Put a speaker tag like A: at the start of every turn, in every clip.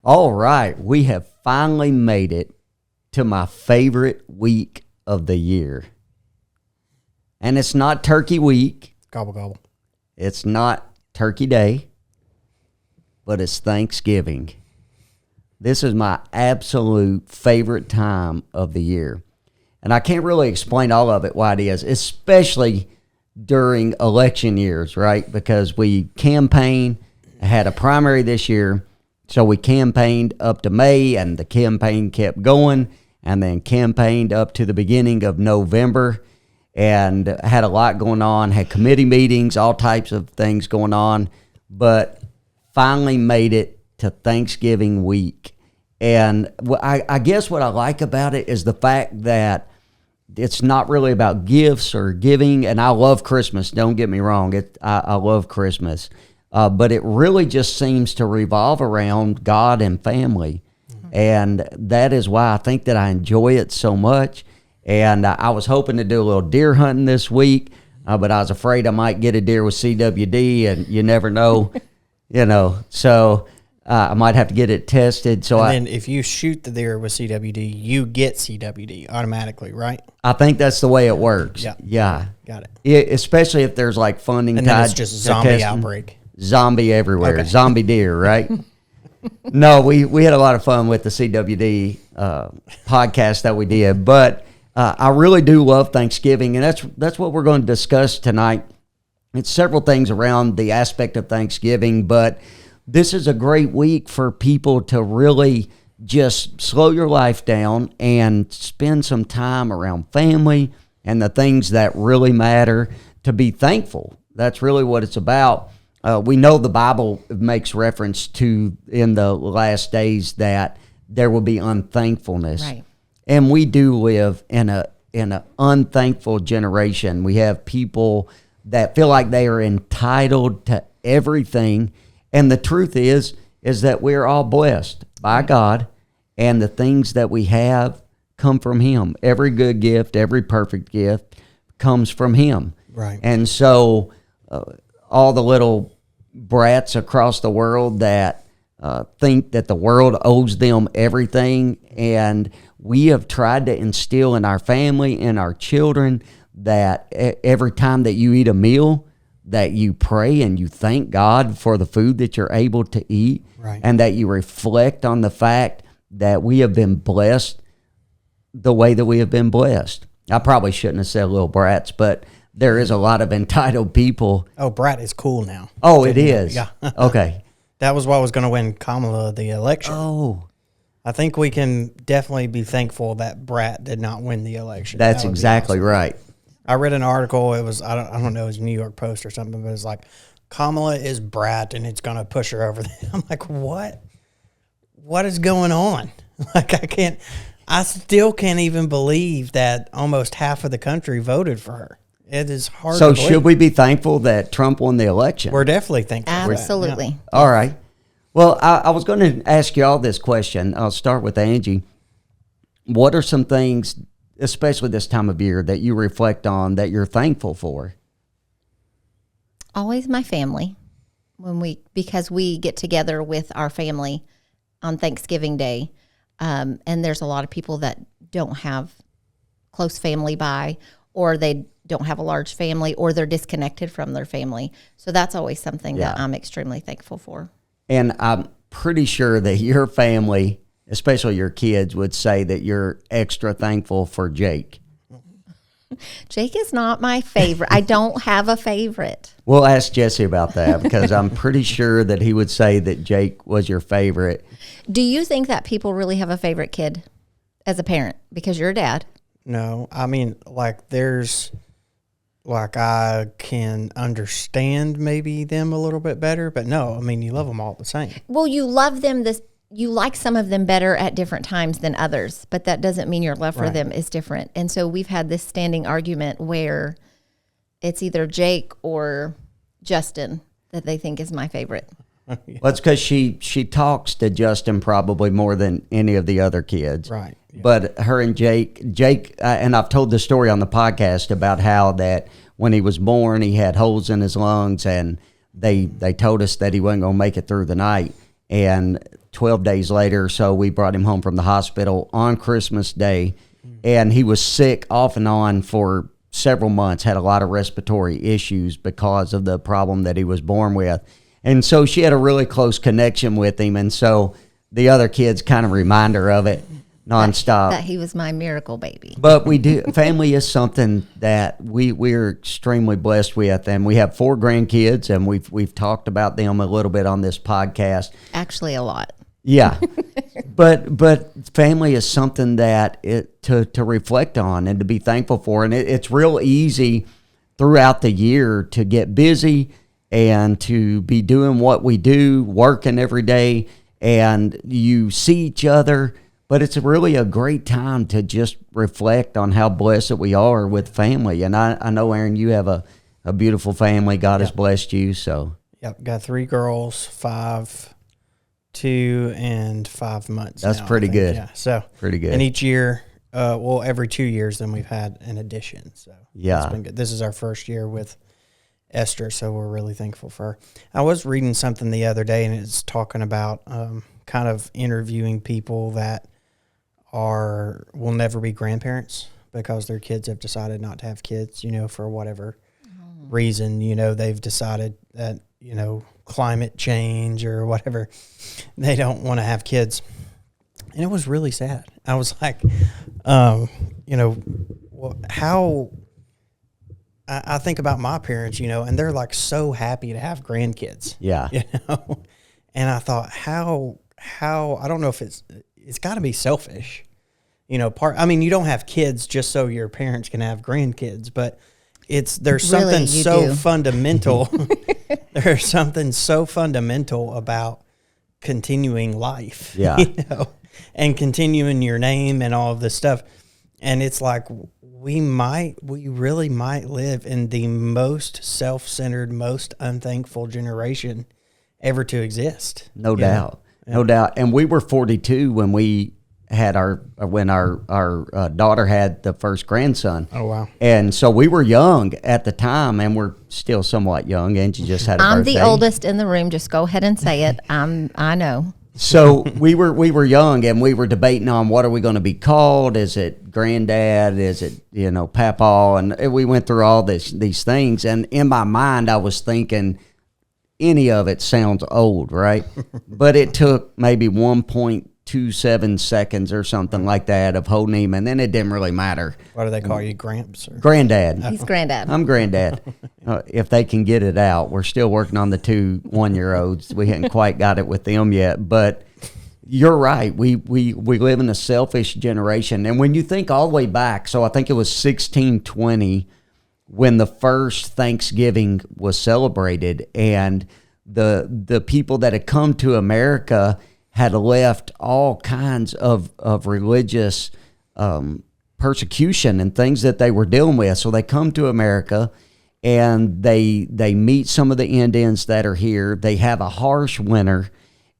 A: All right, we have finally made it to my favorite week of the year. And it's not Turkey Week.
B: Gobble, gobble.
A: It's not Turkey Day, but it's Thanksgiving. This is my absolute favorite time of the year. And I can't really explain all of it, why it is, especially during election years, right? Because we campaign, had a primary this year, so we campaigned up to May, and the campaign kept going, and then campaigned up to the beginning of November, and had a lot going on, had committee meetings, all types of things going on, but finally made it to Thanksgiving week. And I guess what I like about it is the fact that it's not really about gifts or giving, and I love Christmas, don't get me wrong, I love Christmas. But it really just seems to revolve around God and family. And that is why I think that I enjoy it so much. And I was hoping to do a little deer hunting this week, but I was afraid I might get a deer with CWD, and you never know, so I might have to get it tested. So
B: and then if you shoot the deer with CWD, you get CWD automatically, right?
A: I think that's the way it works.
B: Yeah. Got it.
A: Especially if there's like funding
B: and
A: tied.
B: And then it's just zombie
A: testing.
B: Outbreak.
A: Zombie everywhere,
B: Okay.
A: Zombie deer, right? No, we had a lot of fun with the CWD podcast that we did, but I really do love Thanksgiving, and that's what we're going to discuss tonight. It's several things around the aspect of Thanksgiving, but this is a great week for people to really just slow your life down and spend some time around family and the things that really matter, to be thankful. That's really what it's about. We know the Bible makes reference to in the last days that there will be unthankfulness.
C: Right.
A: And we do live in an unthankful generation. We have people that feel like they are entitled to everything. And the truth is that we're all blessed by God, and the things that we have come from Him. Every good gift, every perfect gift comes from Him.
B: Right.
A: And so all the little brats across the world that think that the world owes them everything, and we have tried to instill in our family and our children that every time that you eat a meal, that you pray and you thank God for the food that you're able to eat,
B: right.
A: And that you reflect on the fact that we have been blessed the way that we have been blessed. I probably shouldn't have said little brats, but there is a lot of entitled people.
B: Oh, brat is cool now.
A: Oh, it is?
B: Yeah.
A: Okay.
B: That was what was going to win Kamala the election.
A: Oh.
B: I think we can definitely be thankful that brat did not win the election.
A: That's exactly
B: awesome.
A: right.
B: I read an article. It was I don't know, it was New York Post or something, but it was like, Kamala is brat and it's going to push her over. I'm like, what? What is going on? Like, I still can't even believe that almost half of the country voted for her. It is hard to
A: So
B: believe.
A: should we be thankful that Trump won the election?
B: We're definitely thankful for that.
C: Absolutely.
B: Yeah.
A: All right. Well, I was going to ask you all this question. I'll start with Angie. What are some things, especially this time of year, that you reflect on that you're thankful for?
C: Always my family, because we get together with our family on Thanksgiving Day, and there's a lot of people that don't have close family by, or they don't have a large family, or they're disconnected from their family. So that's always something that I'm extremely thankful for. And
A: I'm pretty sure that your family, especially your kids, would say that you're extra thankful for Jake.
C: Jake is not my favorite. I don't have a favorite.
A: We'll ask Jesse about that, because I'm pretty sure that he would say that Jake was your favorite.
C: Do you think that people really have a favorite kid as a parent? Because you're a dad.
B: No, I mean, I can understand maybe them a little bit better, but no, I mean, you love them all the same.
C: Well, you love them. You like some of them better at different times than others, but that doesn't mean your love for them is different. And so we've had this standing argument where it's either Jake or Justin that they think is my favorite.
A: Well, it's because she talks to Justin probably more than any of the other kids.
B: Right. Yeah.
A: But her and Jake, and I've told the story on the podcast about how that when he was born, he had holes in his lungs, and they told us that he wasn't going to make it through the night. And 12 days later or so, we brought him home from the hospital on Christmas Day. And he was sick off and on for several months, had a lot of respiratory issues because of the problem that he was born with. And so she had a really close connection with him. And so the other kids kind of remind her of it nonstop.
C: That he was my miracle baby.
A: But we do. Family is something that we're extremely blessed with. And we have 4 grandkids, and we've talked about them a little bit on this podcast.
C: Actually, a lot.
A: Yeah. But family is something that to reflect on and to be thankful for. And it's real easy throughout the year to get busy and to be doing what we do, working every day, and you see each other. But it's really a great time to just reflect on how blessed that we are with family. And I know, Aaron, you have a beautiful family. God has blessed you. So
B: Yep, got 3 girls, 5, 2, and 5 months.
A: That's
B: now,
A: pretty
B: I think.
A: good.
B: Yeah, so
A: pretty good.
B: and each year, every 2 years, then we've had an addition. So
A: Yeah.
B: it's been good. This is our first year with Esther, so we're really thankful for her. I was reading something the other day, and it's talking about kind of interviewing people that will never be grandparents because their kids have decided not to have kids, for whatever reason, they've decided that, climate change or whatever, they don't want to have kids. And it was really sad. I was like, how I think about my parents, and they're like so happy to have grandkids.
A: Yeah.
B: And I thought, how I don't know if it's got to be selfish, you don't have kids just so your parents can have grandkids, but there's something so fundamental. There's something so fundamental about continuing life,
A: Yeah.
B: And continuing your name and all of this stuff. And it's like, we really might live in the most self-centered, most unthankful generation ever to exist.
A: No doubt. Yeah. No doubt. And we were 42 when we had our daughter had the first grandson.
B: Oh, wow.
A: And so we were young at the time, and we're still somewhat young. Angie just had a birthday.
C: I'm the oldest in the room. Just go ahead and say it. I know.
A: So we were young, and we were debating on what are we going to be called? Is it granddad? Is it, papa? And we went through all these things. And in my mind, I was thinking any of it sounds old, right? But it took maybe 1.27 seconds or something like that of holding him, and then it didn't really matter.
B: What do they call you, Gramps? Or?
A: Granddad.
C: He's granddad.
A: I'm granddad. If they can get it out. We're still working on the 2 1-year-olds. We hadn't quite got it with them yet, but you're right. We live in a selfish generation, and when you think all the way back, so I think it was 1620 when the first Thanksgiving was celebrated, and the people that had come to America had left all kinds of religious persecution and things that they were dealing with. So they come to America, and they meet some of the Indians that are here. They have a harsh winter,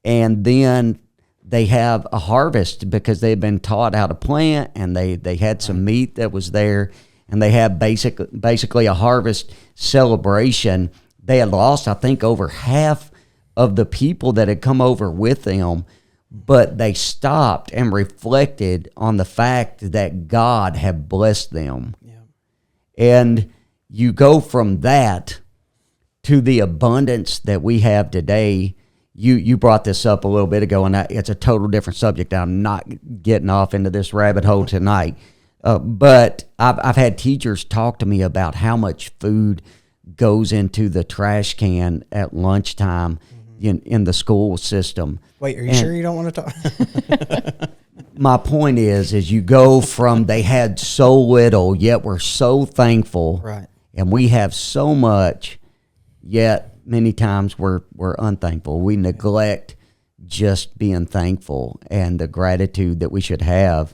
A: and then they have a harvest because they've been taught how to plant, and they had some meat that was there, and they have basically a harvest celebration. They had lost, I think, over half of the people that had come over with them, but they stopped and reflected on the fact that God had blessed them. Yeah. And you go from that to the abundance that we have today. You brought this up a little bit ago, and it's a total different subject. I'm not getting off into this rabbit hole tonight. But I've had teachers talk to me about how much food goes into the trash can at lunchtime in the school system.
B: Wait, are you sure you don't want to talk?
A: My point is you go from they had so little, yet we're so thankful,
B: right?
A: And we have so much, yet many times we're unthankful. We neglect just being thankful and the gratitude that we should have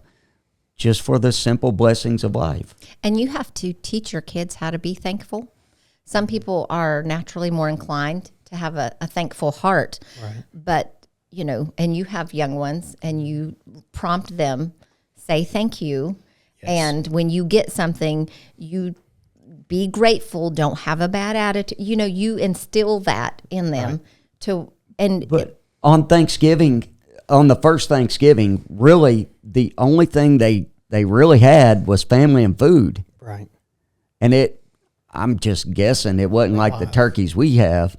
A: just for the simple blessings of life.
C: And you have to teach your kids how to be thankful. Some people are naturally more inclined to have a thankful heart, right. But and you have young ones, and you prompt them, say thank you. Yes. And when you get something, you be grateful, don't have a bad attitude. You instill that in them.
A: Right. But on Thanksgiving, on the first Thanksgiving, really the only thing they really had was family and food.
B: Right.
A: And I'm just guessing it wasn't like the turkeys we have.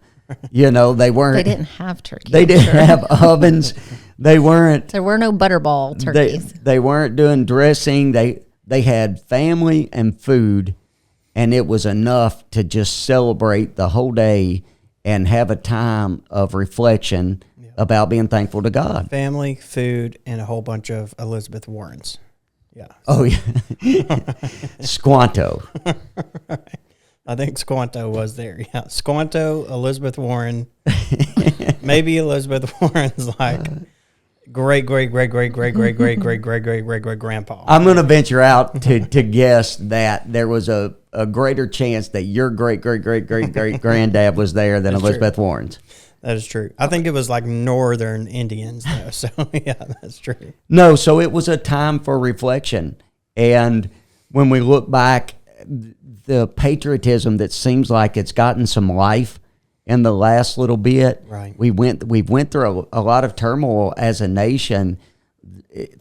A: You know, they weren't.
C: They didn't have turkey.
A: They didn't have ovens. They weren't.
C: There were no butterball turkeys.
A: They weren't doing dressing. They had family and food, and it was enough to just celebrate the whole day and have a time of reflection about being thankful to God.
B: Family, food, and a whole bunch of Elizabeth Warrens. Yeah.
A: Oh, yeah. Squanto.
B: I think Squanto was there. Yeah. Squanto, Elizabeth Warren. Maybe Elizabeth Warren's like great grandpa.
A: I'm going to venture out to guess that there was a greater chance that your great granddad was there than Elizabeth Warren's.
B: That is true. I think it was like northern Indians, though. So, yeah, that's true.
A: No, so it was a time for reflection. And when we look back, the patriotism that seems like it's gotten some life in the last little bit.
B: Right.
A: We've went through a lot of turmoil as a nation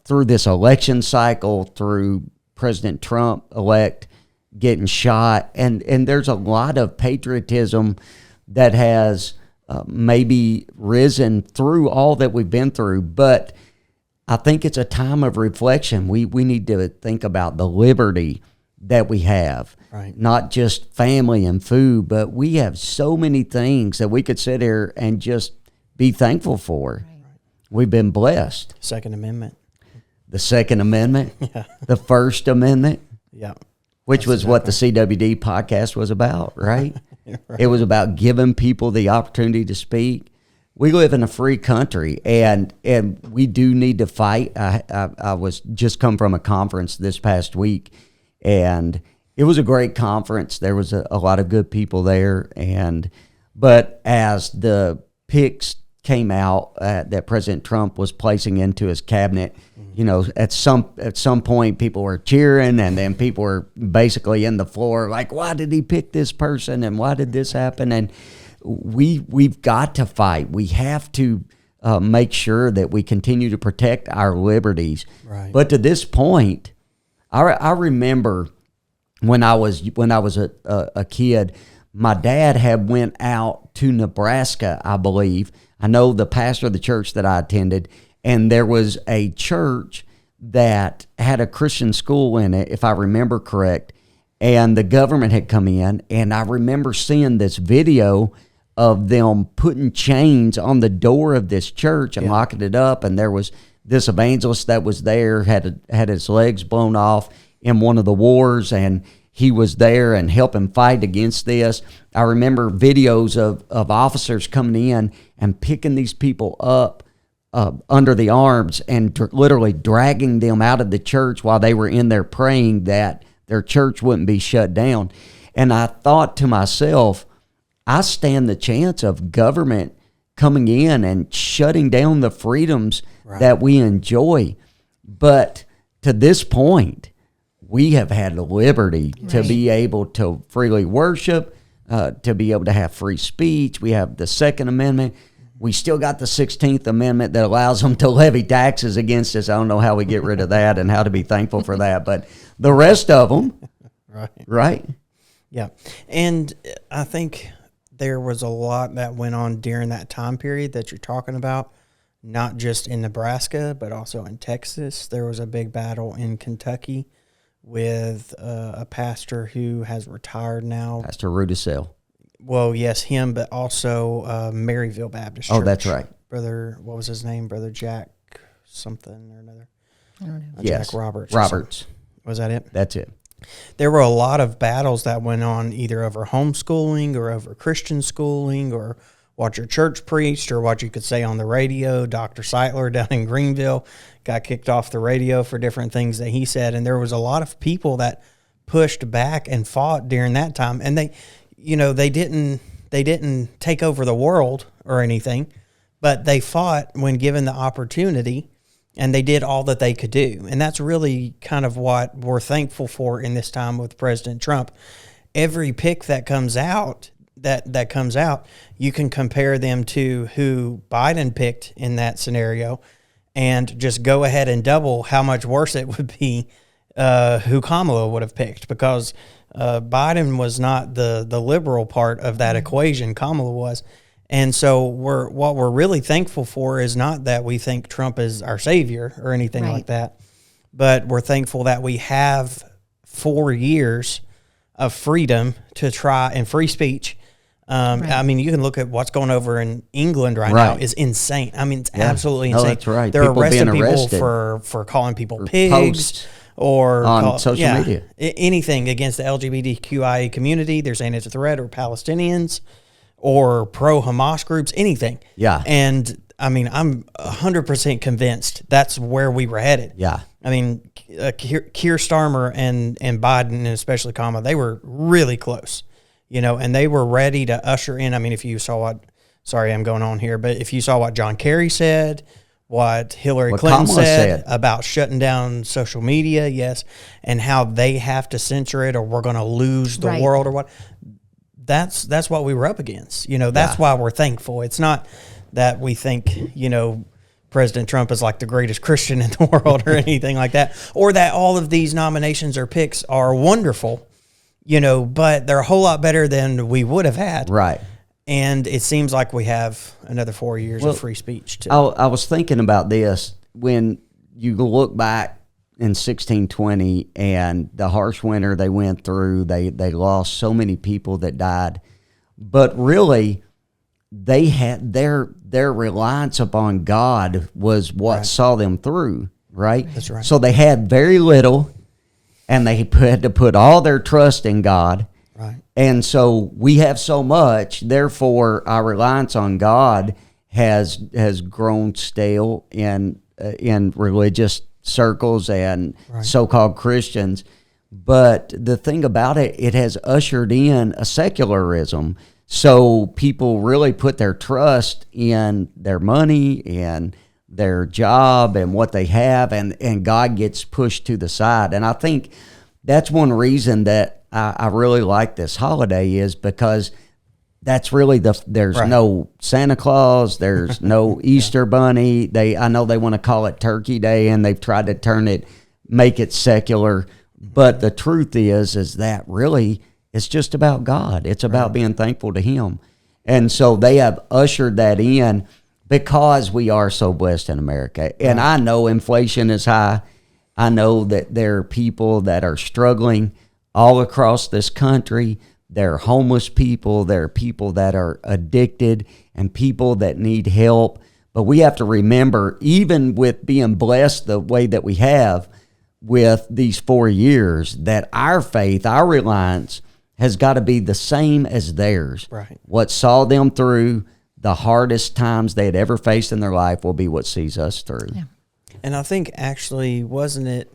A: through this election cycle, through President Trump elect getting shot. And there's a lot of patriotism that has maybe risen through all that we've been through. But I think it's a time of reflection. We need to think about the liberty that we have,
B: right.
A: Not just family and food, but we have so many things that we could sit here and just be thankful for. Right. We've been blessed.
B: Second Amendment.
A: The Second Amendment,
B: yeah.
A: The First Amendment,
B: yeah,
A: which was what the CWD podcast was about, right? Right. It was about giving people the opportunity to speak. We live in a free country, and we do need to fight. I was just come from a conference this past week, and it was a great conference. There was a lot of good people there, but as the picks came out that President Trump was placing into his cabinet, you know, at some point people were cheering, and then people were basically in the floor like, why did he pick this person, and why did this happen? And we've got to fight. We have to make sure that we continue to protect our liberties.
B: Right.
A: But to this point, I remember when I was a kid, my dad had went out to Nebraska, I believe. I know the pastor of the church that I attended, and there was a church that had a Christian school in it, if I remember correct, and the government had come in, and I remember seeing this video of them putting chains on the door of this church and locking it up, and there was this evangelist that was there, had his legs blown off in one of the wars, and he was there and helping fight against this. I remember videos of officers coming in and picking these people up under the arms and literally dragging them out of the church while they were in there praying that their church wouldn't be shut down. And I thought to myself, I stand the chance of government coming in and shutting down the freedoms that we enjoy. But to this point, we have had the liberty to be able to freely worship, to be able to have free speech. We have the Second Amendment. We still got the 16th Amendment that allows them to levy taxes against us. I don't know how we get rid of that and how to be thankful for that. But the rest of them, right?
B: Yeah. And I think there was a lot that went on during that time period that you're talking about, not just in Nebraska, but also in Texas. There was a big battle in Kentucky with a pastor who has retired now.
A: Pastor Rudisell.
B: Well, yes, him, but also Maryville Baptist Church.
A: Oh, that's right.
B: Brother, what was his name? Brother Jack something or another?
C: I don't know.
B: Jack Roberts. Was that it?
A: That's it.
B: There were a lot of battles that went on either over homeschooling or over Christian schooling or what your church preached or what you could say on the radio. Dr. Seitler down in Greenville got kicked off the radio for different things that he said. And there was a lot of people that pushed back and fought during that time. And they didn't take over the world or anything, but they fought when given the opportunity, and they did all that they could do. And that's really kind of what we're thankful for in this time with President Trump. Every pick that comes out, that comes out, you can compare them to who Biden picked in that scenario, and just go ahead and double how much worse it would be who Kamala would have picked, because Biden was not the liberal part of that equation. Kamala was. And so what we're really thankful for is not that we think Trump is our savior or anything like that, but we're thankful that we have 4 years of freedom to try, and free speech. I mean, you can look at what's going over in England right now is insane. I mean, it's absolutely insane.
A: That's right.
B: They're
A: People
B: arresting
A: being arrested
B: people for calling people pigs.
A: Posts
B: Or
A: on social media.
B: Anything against the LGBTQIA community. They're saying it's a threat, or Palestinians, or pro-Hamas groups, anything.
A: Yeah.
B: And I mean, I'm 100% convinced that's where we were headed.
A: Yeah.
B: I mean, Keir Starmer and Biden, and especially Kamala, they were really close, and they were ready to usher in. I mean, if you saw sorry, I'm going on here, but if you saw what John Kerry said, what Hillary Clinton said about shutting down social media, and how they have to censor it, or we're going to lose the world, or what. That's what we were up against. That's why we're thankful. It's not that we think, President Trump is like the greatest Christian in the world or anything like that, or that all of these nominations or picks are wonderful, but they're a whole lot better than we would have had.
A: Right.
B: And it seems like we have another 4 years of free speech too.
A: I was thinking about this when you look back in 1620 and the harsh winter they went through. They lost so many people that died, but really they had their reliance upon God was what saw them through. Right.
B: That's right.
A: So they had very little, and they had to put all their trust in God.
B: Right.
A: And so we have so much, therefore our reliance on God has grown stale in religious circles and so-called Christians. But the thing about it, it has ushered in a secularism. So people really put their trust in their money and their job and what they have, and God gets pushed to the side. And I think that's one reason that I really like this holiday, is because that's really there's no Santa Claus, there's no Easter Bunny. I know they want to call it Turkey Day, and they've tried to make it secular. But the truth is that really it's just about God. It's about being thankful to Him. And so they have ushered that in because we are so blessed in America. And I know inflation is high. I know that there are people that are struggling all across this country. There are homeless people. There are people that are addicted and people that need help. But we have to remember, even with being blessed the way that we have with these 4 years, that our faith, our reliance has got to be the same as theirs.
B: Right.
A: What saw them through the hardest times they had ever faced in their life will be what sees us through.
C: Yeah.
B: And I think actually, wasn't it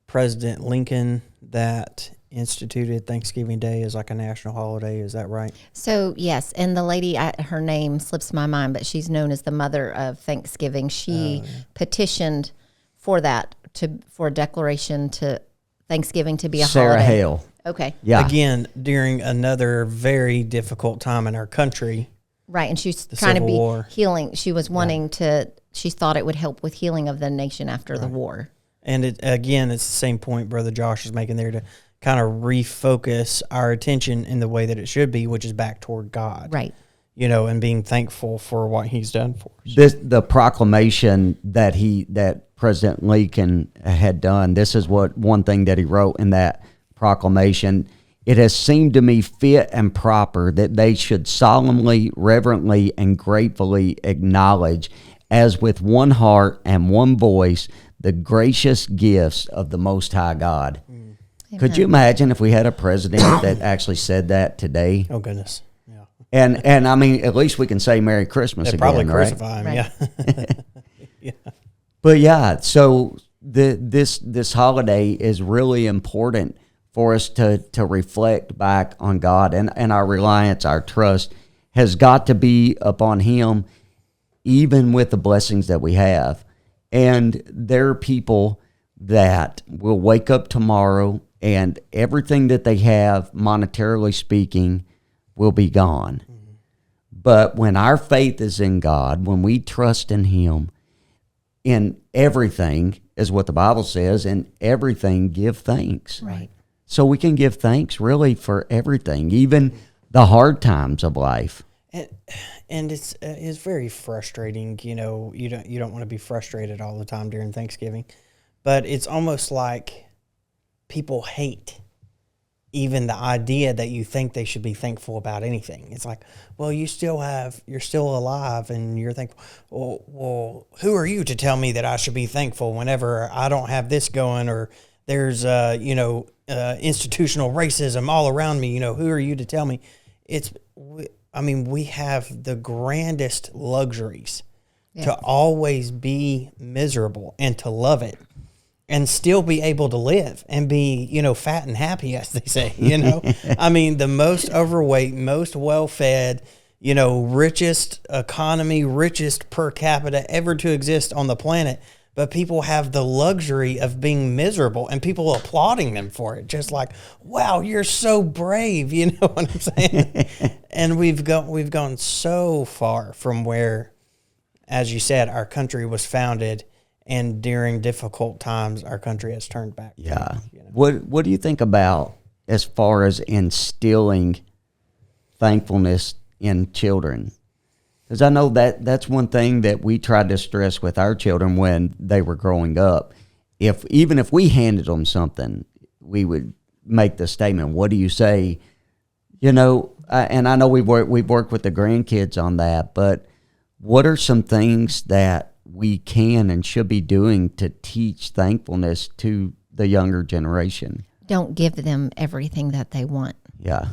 B: President Lincoln that instituted Thanksgiving Day as like a national holiday? Is that right?
C: So yes, and the lady, her name slips my mind, but she's known as the mother of Thanksgiving. She petitioned for that, for a declaration to Thanksgiving to be a
A: Sarah
C: holiday.
A: Hale.
C: Okay.
A: Yeah.
B: Again, during another very difficult time in our country.
C: Right, and she's trying to
B: Civil
C: be
B: War.
C: healing. She was wanting to. She thought it would help with healing of the nation after the war.
B: And it's the same point Brother Josh is making there, to kind of refocus our attention in the way that it should be, which is back toward God.
C: Right.
B: And being thankful for what He's done for us.
A: The proclamation that President Lincoln had done, this is one thing that he wrote in that proclamation. It has seemed to me fit and proper that they should solemnly, reverently, and gratefully acknowledge, as with one heart and one voice, the gracious gifts of the Most High God.
C: Amen.
A: Could you imagine if we had a president that actually said that today?
B: Oh, goodness. Yeah.
A: And I mean, at least we can say Merry Christmas
B: They'd
A: again,
B: probably
A: right?
B: crucify him,
C: Right.
B: yeah.
A: But yeah, so this holiday is really important for us to reflect back on God, and our reliance, our trust has got to be upon Him, even with the blessings that we have. And there are people that will wake up tomorrow and everything that they have, monetarily speaking, will be gone. But when our faith is in God, when we trust in Him, in everything, is what the Bible says, in everything give thanks.
B: Right.
A: So we can give thanks really for everything, even the hard times of life.
B: And it's very frustrating. You know, you don't want to be frustrated all the time during Thanksgiving, but it's almost like people hate even the idea that you think they should be thankful about anything. It's like, well, you're still alive and you're thankful. Well, who are you to tell me that I should be thankful whenever I don't have this going, or there's institutional racism all around me? You know, who are you to tell me? We have the grandest luxuries to always be miserable and to love it and still be able to live and be, fat and happy, as they say, the most overweight, most well-fed, richest economy, richest per capita ever to exist on the planet. But people have the luxury of being miserable and people applauding them for it. Just like, wow, you're so brave. You know what I'm saying? And we've gone so far from where, as you said, our country was founded, and during difficult times, our country has turned back.
A: Yeah. What do you think about as far as instilling thankfulness in children? Because I know that's one thing that we tried to stress with our children when they were growing up. Even if we handed them something, we would make the statement, what do you say? And I know we've worked with the grandkids on that, but what are some things that we can and should be doing to teach thankfulness to the younger generation?
C: Don't give them everything that they want.
A: Yeah.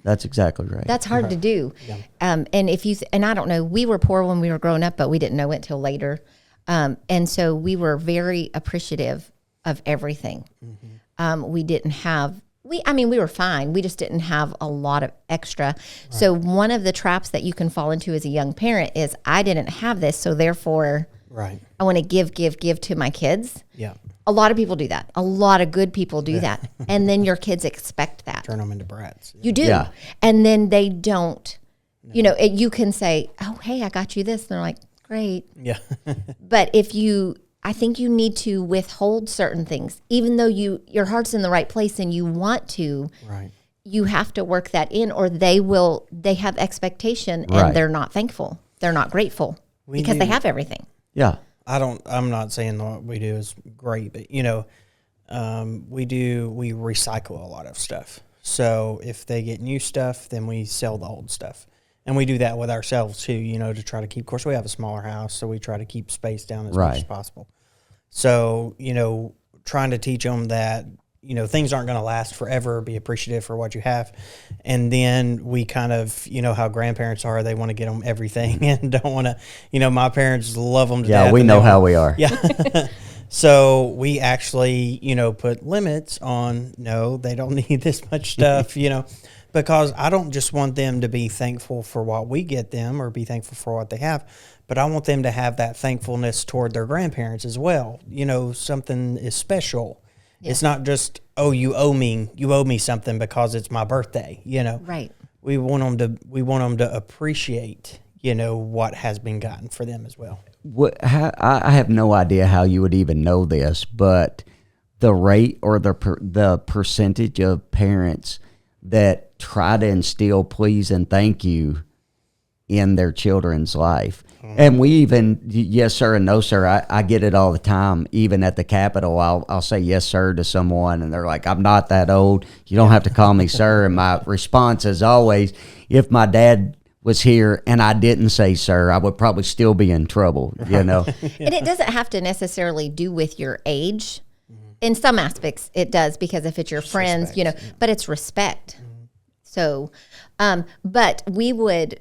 A: That's exactly right.
C: That's hard to do.
B: Yeah.
C: And I don't know, we were poor when we were growing up, but we didn't know it till later. And so we were very appreciative of everything. Mm-hmm. We were fine. We just didn't have a lot of extra. Right. So one of the traps that you can fall into as a young parent is, I didn't have this, so therefore
B: right.
C: I want to give to my kids.
B: Yeah.
C: A lot of people do that. A lot of good people do that. And then your kids expect that.
B: Turn them into brats.
C: You do. Yeah. And then they don't. No. You can say, oh, hey, I got you this. And they're like, great.
B: Yeah.
C: But I think you need to withhold certain things. Even though your heart's in the right place and you want to,
B: right.
C: You have to work that in, or they have expectation and
A: right.
C: They're not thankful. They're not grateful because they have everything.
A: Yeah.
B: I'm not saying what we do is great, but we recycle a lot of stuff. So if they get new stuff, then we sell the old stuff. And we do that with ourselves too, to try to keep, of course we have a smaller house, so we try to keep space down as
A: right.
B: much as possible. So, trying to teach them that, things aren't going to last forever, be appreciative for what you have. And then we kind of, how grandparents are, they want to get them everything and don't want to, my parents love them to death.
A: Yeah, we know how we are.
B: Yeah. So we actually, put limits on, no, they don't need this much stuff, because I don't just want them to be thankful for what we get them or be thankful for what they have, but I want them to have that thankfulness toward their grandparents as well. Something is special. Yeah. It's not just, oh, you owe me something because it's my birthday,
C: Right.
B: We want them to appreciate, what has been gotten for them as well.
A: I have no idea how you would even know this, but the rate or the percentage of parents that try to instill please and thank you in their children's life. And we even, yes, sir, and no, sir. I get it all the time. Even at the Capitol, I'll say yes, sir, to someone, and they're like, I'm not that old. You don't have to call me sir. And my response is always, if my dad was here and I didn't say sir, I would probably still be in trouble,
C: And it doesn't have to necessarily do with your age. In some aspects, it does, because if it's your friends, but it's respect. So, but we would,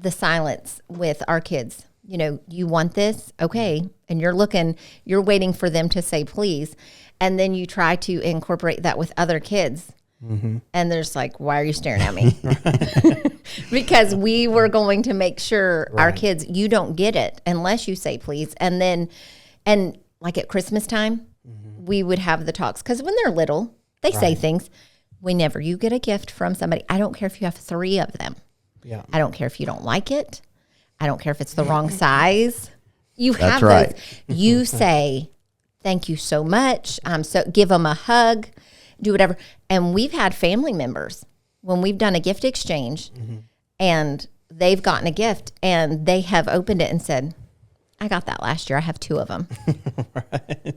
C: the silence with our kids, you want this? Okay. And you're waiting for them to say please. And then you try to incorporate that with other kids. Mm-hmm. And there's like, why are you staring at me? Because we were going to make sure our kids, you don't get it unless you say please. And then, like at Christmas time, we would have the talks. Because when they're little, they say things. whenever you get a gift from somebody, I don't care if you have 3 of them.
B: Yeah.
C: I don't care if you don't like it. I don't care if it's the wrong size. You
A: That's
C: have
A: right.
C: those. You say, thank you so much. Give them a hug, do whatever. And we've had family members when we've done a gift exchange and they've gotten a gift and they have opened it and said, I got that last year. I have 2 of them.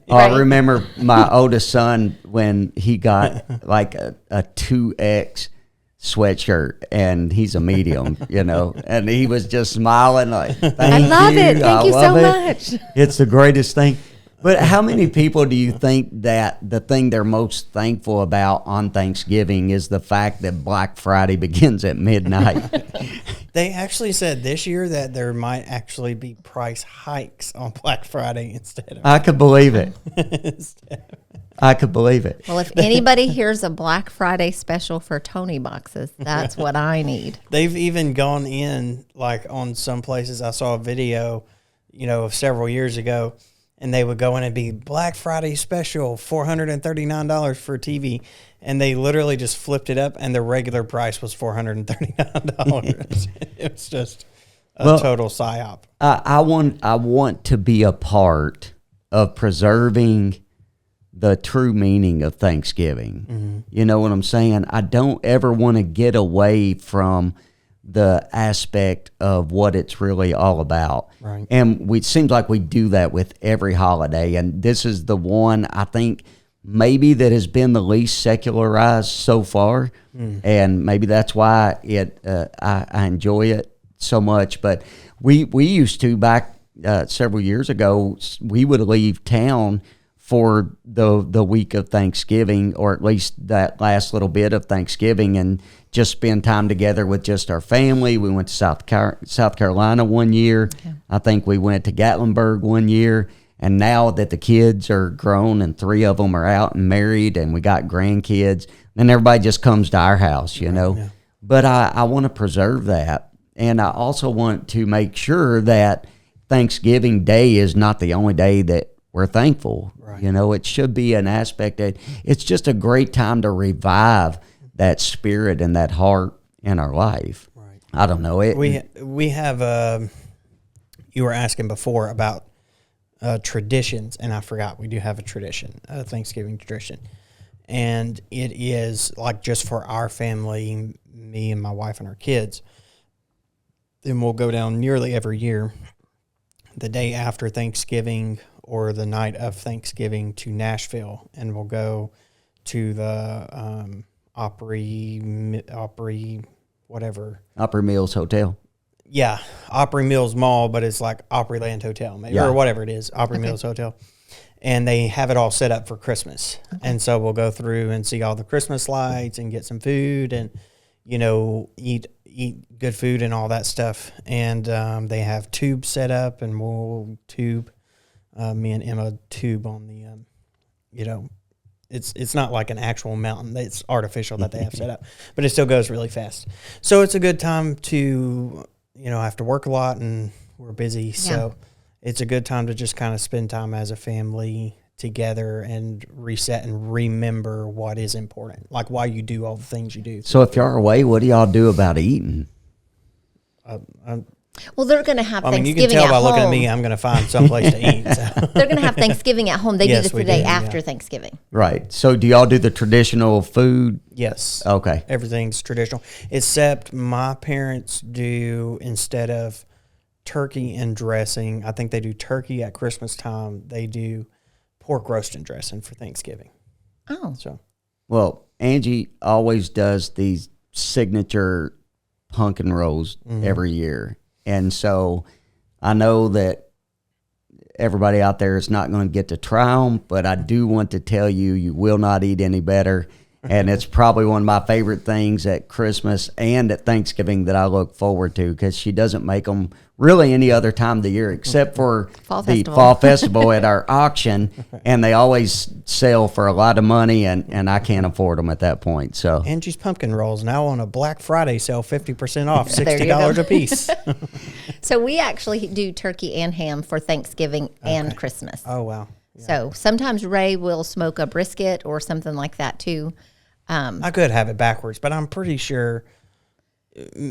A: Oh, I remember my oldest son when he got like a 2X sweatshirt, and he's a medium, and he was just smiling like,
C: I love it. Thank you so much.
A: It's the greatest thing. But how many people do you think that the thing they're most thankful about on Thanksgiving is the fact that Black Friday begins at midnight?
B: They actually said this year that there might actually be price hikes on Black Friday instead of.
A: I could believe it. I could believe it.
C: Well, if anybody hears a Black Friday special for Tony boxes, that's what I need.
B: They've even gone in, like on some places. I saw a video, of several years ago, and they would go in and be Black Friday special, $439 for a TV. And they literally just flipped it up, and the regular price was $439. It was just a total psyop.
A: I want to be a part of preserving the true meaning of Thanksgiving.
B: Mm-hmm.
A: You know what I'm saying? I don't ever want to get away from the aspect of what it's really all about.
B: Right.
A: And it seems like we do that with every holiday. And this is the one, I think, maybe that has been the least secularized so far. And maybe that's why I enjoy it so much. But we used to, back several years ago, we would leave town for the week of Thanksgiving, or at least that last little bit of Thanksgiving, and just spend time together with just our family. We went to South Carolina one year. Okay. I think we went to Gatlinburg one year. And now that the kids are grown and 3 of them are out and married and we got grandkids, then everybody just comes to our house, Yeah. But I want to preserve that. And I also want to make sure that Thanksgiving Day is not the only day that we're thankful. Right. It should be an aspect that it's just a great time to revive that spirit and that heart in our life. Right. I don't know.
B: We have, you were asking before about traditions, and I forgot we do have a tradition, a Thanksgiving tradition. And it is like just for our family, me and my wife and our kids. Then we'll go down nearly every year, the day after Thanksgiving or the night of Thanksgiving, to Nashville, and we'll go to the Opry
A: Mills Hotel.
B: Yeah, Opry Mills Mall, but it's like Opryland Hotel, maybe, or whatever it is, Opry Mills Hotel. And they have it all set up for Christmas. Okay. And so we'll go through and see all the Christmas lights and get some food and, eat good food and all that stuff. And they have tubes set up, and we'll tube, me and Emma tube on the, it's not like an actual mountain. It's artificial that they have set up, but it still goes really fast. So it's a good time to, I have to work a lot and we're busy. Yeah. So it's a good time to just kind of spend time as a family together and reset and remember what is important, like why you do all the things you do.
A: So if y'all are away, what do y'all do about eating?
C: Well, they're going to have Thanksgiving
B: you can tell by
C: home.
B: Looking at me, I'm going to find someplace to eat. So.
C: They're going to have Thanksgiving at home. They do this the day after Thanksgiving.
A: Right. So do y'all do the traditional food?
B: Yes.
A: Okay.
B: Everything's traditional, except my parents do, instead of turkey and dressing, I think they do turkey at Christmas time. They do pork roast and dressing for Thanksgiving.
C: Oh.
B: So.
A: Well, Angie always does these signature pumpkin rolls every year. And so I know that everybody out there is not going to get to try them, but I do want to tell you, you will not eat any better. And it's probably one of my favorite things at Christmas and at Thanksgiving that I look forward to, because she doesn't make them really any other time of the year except for the fall festival at our auction, and they always sell for a lot of money, and I can't afford them at that point. So
B: Angie's Pumpkin Rolls now on a Black Friday sale, 50% off, $60 a piece.
C: So we actually do turkey and ham for Thanksgiving and Christmas.
B: Oh, wow.
C: Yeah. So sometimes Ray will smoke a brisket or something like that too.
B: I could have it backwards, but I'm pretty sure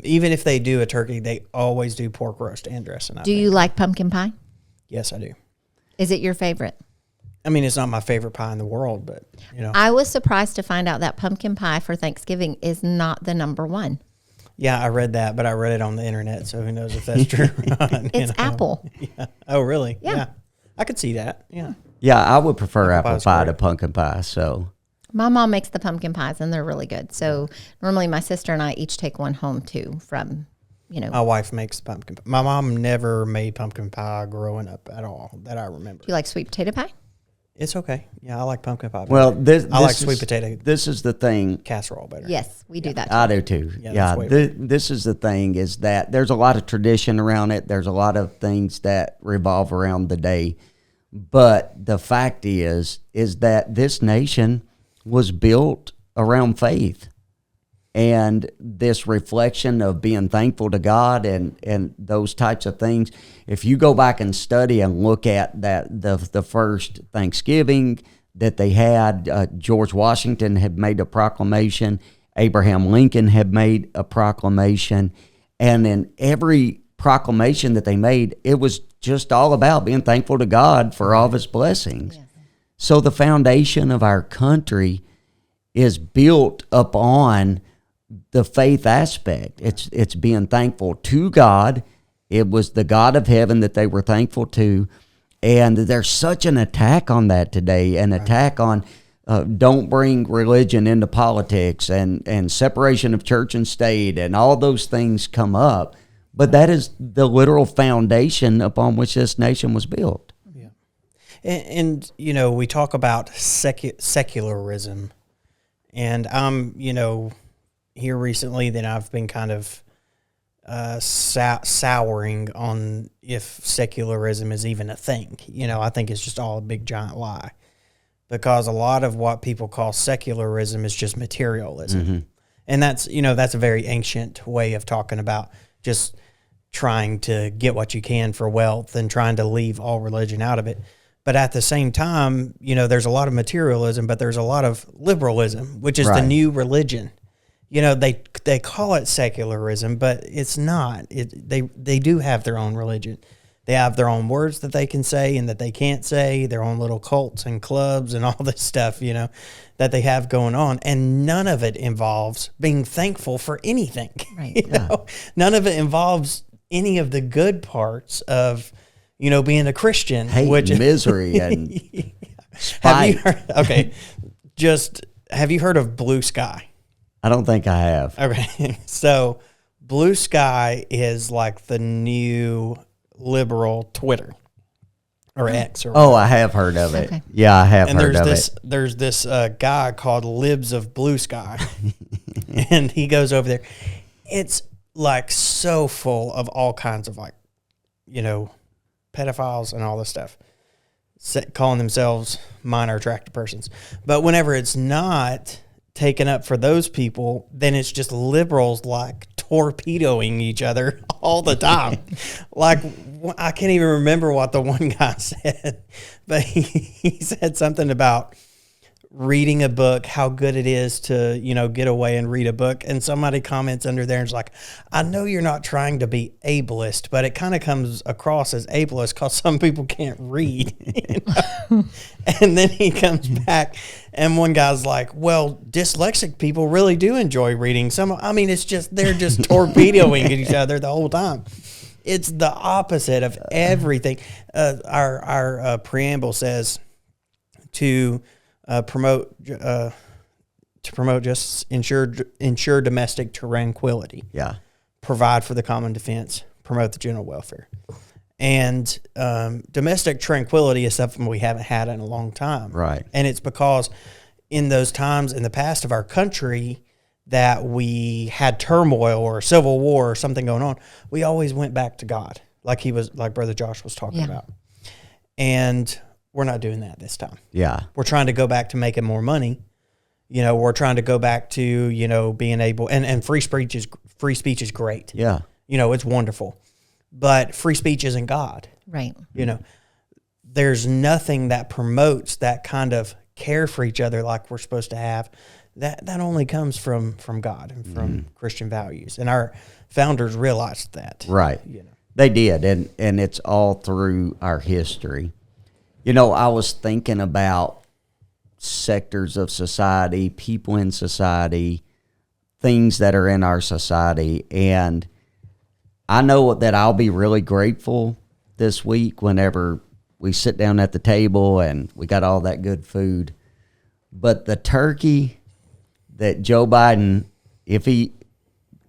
B: even if they do a turkey, they always do pork roast and dressing.
C: Do you like pumpkin pie?
B: Yes, I do.
C: Is it your favorite?
B: I mean, it's not my favorite pie in the world, but, you know.
C: I was surprised to find out that pumpkin pie for Thanksgiving is not the number one.
B: Yeah, I read that, but I read it on the internet, so who knows if that's true or not.
C: It's apple.
B: Yeah. Oh, really?
C: Yeah.
B: I could see that. Yeah.
A: Yeah, I would prefer apple
B: pie's
A: pie
B: great.
A: to pumpkin pie. So
C: My mom makes the pumpkin pies, and they're really good. So normally my sister and I each take one home, too, from,
B: My wife makes pumpkin pie. My mom never made pumpkin pie growing up at all that I remember.
C: Do you like sweet potato pie?
B: It's okay. Yeah, I like pumpkin pie better.
A: well, this
B: I like
A: is-
B: sweet potato
A: This is the thing.
B: casserole better.
C: Yes, we do that, too.
A: I do too.
B: Yeah,
A: Yeah,
B: that's way
A: this is the thing, is that there's a lot of tradition around it. There's a lot of things that revolve around the day. But the fact is that this nation was built around faith. And this reflection of being thankful to God and those types of things. If you go back and study and look at that the first Thanksgiving that they had, George Washington had made a proclamation, Abraham Lincoln had made a proclamation, and in every proclamation that they made, it was just all about being thankful to God for all of his blessings.
C: Yes.
A: So the foundation of our country is built upon the faith aspect. It's being thankful to God. It was the God of heaven that they were thankful to. And there's such an attack on that today, an attack on don't bring religion into politics and separation of church and state, and all those things come up. But that is the literal foundation upon which this nation was built.
B: Yeah. And we talk about secularism. And I'm, here recently that I've been kind of souring on if secularism is even a thing. I think it's just all a big giant lie, because a lot of what people call secularism is just materialism.
A: Mm-hmm.
B: And that's a very ancient way of talking about just trying to get what you can for wealth and trying to leave all religion out of it. But at the same time, there's a lot of materialism, but there's a lot of liberalism, which is the
A: Right.
B: new religion. They call it secularism, but it's not. They do have their own religion. They have their own words that they can say and that they can't say, their own little cults and clubs and all this stuff, that they have going on. And none of it involves being thankful for anything.
C: Right.
B: None of it involves any of the good parts of, being a Christian.
A: Hate, misery, and
B: Have you
A: spite.
B: heard, have you heard of Blue Sky?
A: I don't think I have.
B: Okay. So Blue Sky is like the new liberal Twitter or X or
A: Oh, I have heard of it.
C: Okay.
A: Yeah, I have
B: and
A: heard of
B: there's this guy called Libs of Blue Sky, and he goes over there. It's like so full of all kinds of pedophiles and all this stuff, calling themselves minor attracted persons. But whenever it's not taken up for those people, then it's just liberals torpedoing each other all the time. I can't even remember what the one guy said, but he said something about reading a book, how good it is to, get away and read a book. And somebody comments under there and is like, I know you're not trying to be ableist, but it kind of comes across as ableist because some people can't read. And then he comes back and one guy's like, well, dyslexic people really do enjoy reading. They're just torpedoing each other the whole time. It's the opposite of everything. Our preamble says to promote just ensure domestic tranquility.
A: Yeah.
B: Provide for the common defense. Promote the general welfare. And domestic tranquility is something we haven't had in a long time.
A: Right.
B: And it's because in those times in the past of our country that we had turmoil or civil war or something going on, we always went back to God, like Brother Josh was talking about. And we're not doing that this time.
A: Yeah.
B: We're trying to go back to making more money. We're trying to go back to, being able, and free speech is great.
A: Yeah.
B: It's wonderful. But free speech isn't God.
C: Right.
B: There's nothing that promotes that kind of care for each other like we're supposed to have, that only comes from God and from Christian values. And our founders realized that.
A: Right.
B: You know.
A: They did, and it's all through our history. You know, I was thinking about sectors of society, people in society, things that are in our society, and I know that I'll be really grateful this week whenever we sit down at the table and we got all that good food. But the turkey that Joe Biden, if he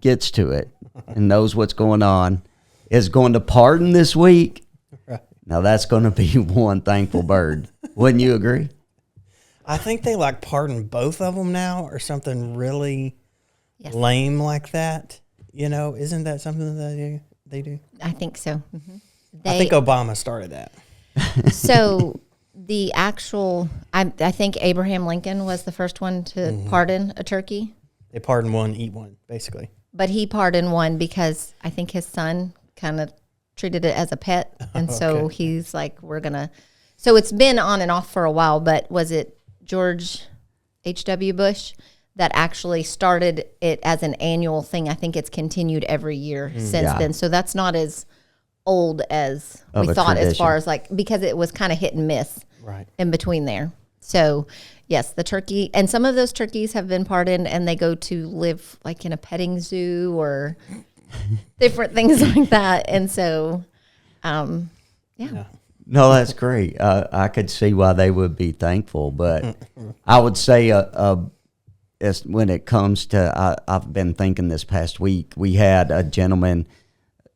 A: gets to it and knows what's going on, is going to pardon this week.
B: Right.
A: Now that's going to be one thankful bird. Wouldn't you agree?
B: I think they like pardon both of them now or something really
C: Yes.
B: lame like that. You know, isn't that something that they do?
C: I think so.
B: I think Obama started that.
C: So the actual, I think Abraham Lincoln was the first one to pardon a turkey,
B: They pardon one, eat one, basically.
C: but he pardoned one because I think his son kind of treated it as a pet. And so he's like, so it's been on and off for a while, but was it George H.W. Bush that actually started it as an annual thing? I think it's continued every year since
A: Yeah.
C: then. So that's not as old as
A: Of
C: we
A: a
C: thought, as
A: tradition.
C: far as like, because it was kind of hit and miss
B: Right.
C: in between there. So yes, the turkey, and some of those turkeys have been pardoned and they go to live like in a petting zoo or different things like that. And so, yeah.
A: No, that's great. I could see why they would be thankful, but I would say when it comes to, I've been thinking this past week, we had a gentleman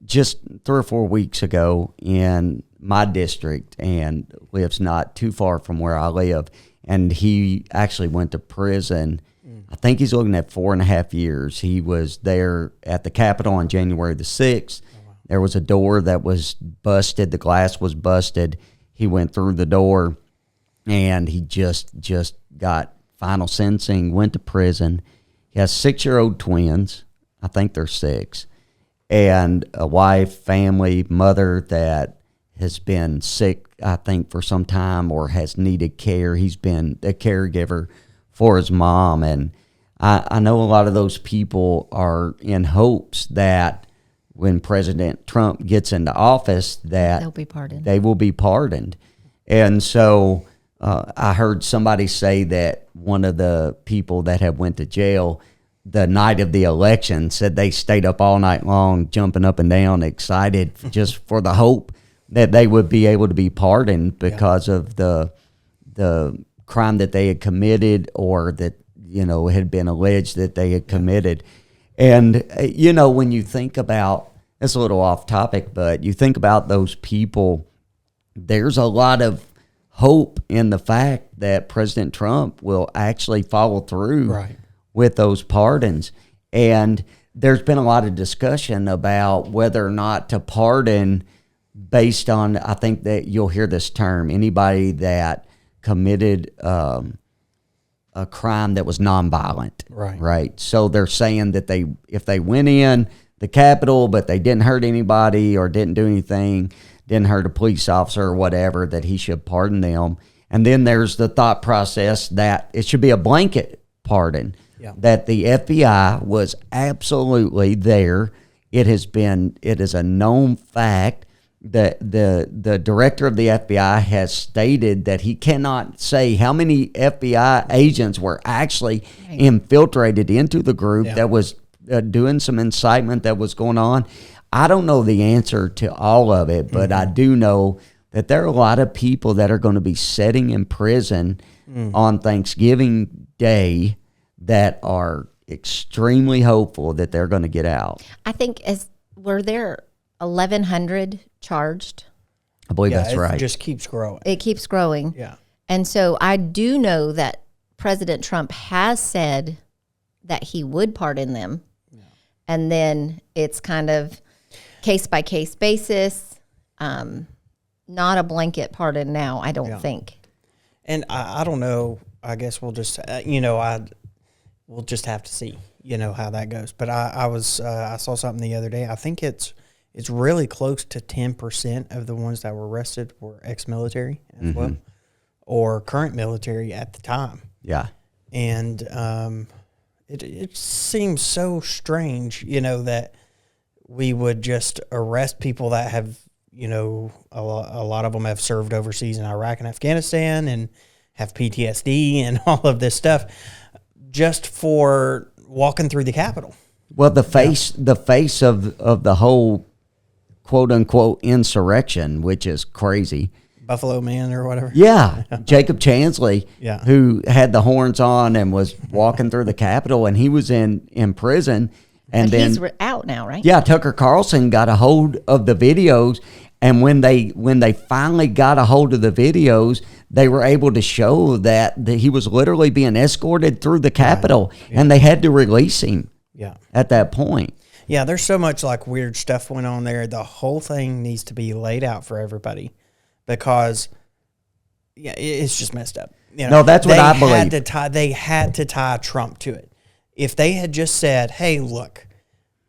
A: just 3 or 4 weeks ago in my district and lives not too far from where I live, and he actually went to prison. I think he's looking at 4.5 years. He was there at the Capitol on January the 6th. There was a door that was busted. The glass was busted. He went through the door, and he just got final sentencing, went to prison. He has 6-year-old twins. I think they're 6. And a wife, family, mother that has been sick, I think, for some time or has needed care. He's been a caregiver for his mom. And I know a lot of those people are in hopes that when President Trump gets into office that
C: They'll be pardoned.
A: they will be pardoned. And so I heard somebody say that one of the people that had went to jail the night of the election said they stayed up all night long, jumping up and down, excited just for the hope that they would be able to be pardoned because of the crime that they had committed or that, had been alleged that they had committed. And, when you think about, it's a little off topic, but you think about those people, there's a lot of hope in the fact that President Trump will actually follow through with those pardons. And there's been a lot of discussion about whether or not to pardon based on, I think that you'll hear this term, anybody that committed a crime that was nonviolent. Right. So they're saying that if they went in the Capitol, but they didn't hurt anybody or didn't do anything, didn't hurt a police officer or whatever, that he should pardon them. And then there's the thought process that it should be a blanket pardon. That the FBI was absolutely there. It is a known fact that the director of the FBI has stated that he cannot say how many FBI agents were actually infiltrated into the group that was doing some incitement that was going on. I don't know the answer to all of it, but I do know that there are a lot of people that are going to be sitting in prison on Thanksgiving Day that are extremely hopeful that they're going to get out.
C: I think were there 1,100 charged?
A: I believe that's right.
B: It just keeps growing.
C: It keeps growing.
B: Yeah.
C: And so I do know that President Trump has said that he would pardon them. Yeah. And then it's kind of case-by-case basis, not a blanket pardon now, I don't think.
B: And I don't know. I guess we'll just, we'll just have to see, how that goes. But I saw something the other day. I think it's really close to 10% of the ones that were arrested were ex-military as well, or current military at the time.
A: Yeah.
B: And it seems so strange, that we would just arrest people that have, a lot of them have served overseas in Iraq and Afghanistan and have PTSD and all of this stuff just for walking through the Capitol.
A: Well, the face of the whole quote unquote insurrection, which is crazy.
B: Buffalo Man or whatever.
A: Yeah, Jacob Chansley,
B: Yeah.
A: who had the horns on and was walking through the Capitol, and he was in prison. And
C: But
A: then
C: he's out now, right?
A: yeah, Tucker Carlson got a hold of the videos, and when they finally got a hold of the videos, they were able to show that he was literally being escorted through the Capitol, and they had to release him.
B: Yeah.
A: At that point.
B: Yeah, there's so much like weird stuff went on there. The whole thing needs to be laid out for everybody because it's just messed up.
A: No, that's what I believe.
B: They had to tie Trump to it. If they had just said, hey, look,